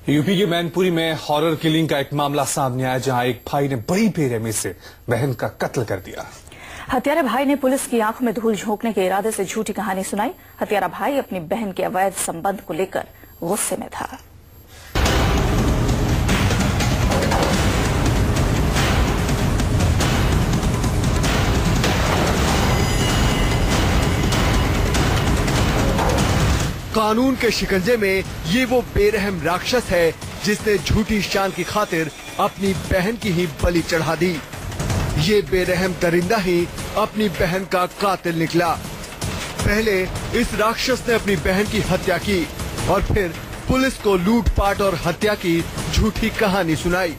UP के मैनपुरी में horror killing का एक मामला सामने आया, जहां एक भाई ने बड़ी बेरहमी से बहन का कत्ल कर दिया। हत्यारा भाई ने पुलिस की आंखों में धूल झोंकने के इरादे से झूठी कहानी सुनाई। हत्यारा भाई अपनी बहन के अवैध संबंध को लेकर गुस्से में था। कानून के शिकंजे में ये वो बेरहम राक्षस है जिसने झूठी शान की खातिर अपनी बहन की ही बलि चढ़ा दी। ये बेरहम दरिंदा ही अपनी बहन का कातिल निकला। पहले इस राक्षस ने अपनी बहन की हत्या की और फिर पुलिस को लूटपाट और हत्या की झूठी कहानी सुनाई।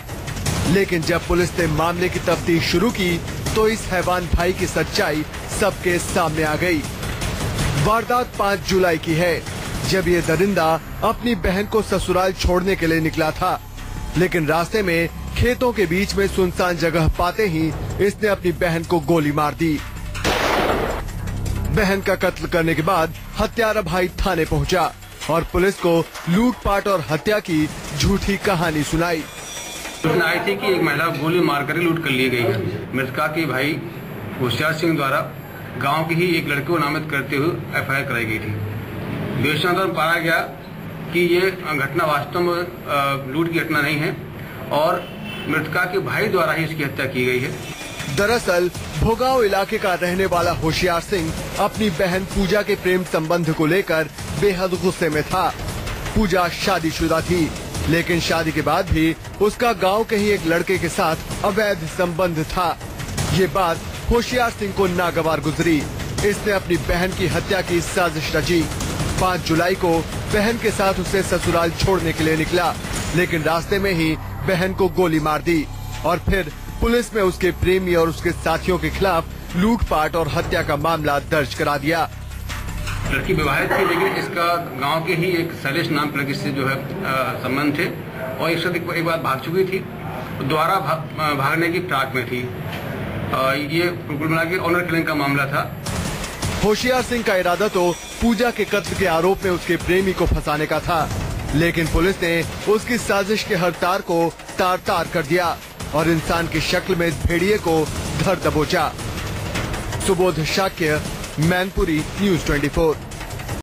लेकिन जब पुलिस ने मामले की तफ्तीश शुरू की तो इस हैवान भाई की सच्चाई सबके सामने आ गई। वारदात 5 जुलाई की है, जब ये दरिंदा अपनी बहन को ससुराल छोड़ने के लिए निकला था, लेकिन रास्ते में खेतों के बीच में सुनसान जगह पाते ही इसने अपनी बहन को गोली मार दी। बहन का कत्ल करने के बाद हत्यारा भाई थाने पहुंचा और पुलिस को लूटपाट और हत्या की झूठी कहानी सुनाई। आई थी कि एक महिला को गोली मारकर लूट कर ली गई है। मृतका के भाई होशियार सिंह द्वारा गांव की ही एक लड़की को नामित करते हुए एफआईआर कराई गई थी। विवेचनादौरान पाया गया कि ये घटना वास्तव में लूट की घटना नहीं है और मृतका के भाई द्वारा ही इसकी हत्या की गई है। दरअसल भोगांव इलाके का रहने वाला होशियार सिंह अपनी बहन पूजा के प्रेम संबंध को लेकर बेहद गुस्से में था। पूजा शादीशुदा थी, लेकिन शादी के बाद भी उसका गांव के ही एक लड़के के साथ अवैध संबंध था। ये बात होशियार सिंह को नागवार गुजरी। इसने अपनी बहन की हत्या की साजिश रची। 5 जुलाई को बहन के साथ उसे ससुराल छोड़ने के लिए निकला, लेकिन रास्ते में ही बहन को गोली मार दी और फिर पुलिस में उसके प्रेमी और उसके साथियों के खिलाफ लूटपाट और हत्या का मामला दर्ज करा दिया। लड़की विवाहित थी, लेकिन इसका गांव के ही एक शैलेश नाम लड़की से जो है संबंध थे और इससे एक बार भाग चुकी थी, दोबारा भागने की फिराक में थी। ये कुल मिला के ऑनर किलिंग का मामला था। होशियार सिंह का इरादा तो पूजा के कत्ल के आरोप में उसके प्रेमी को फंसाने का था, लेकिन पुलिस ने उसकी साजिश के हर तार को तार-तार कर दिया और इंसान की शक्ल में इस भेड़िए को धर दबोचा। सुबोध शाक्य, मैनपुरी, न्यूज़ 24।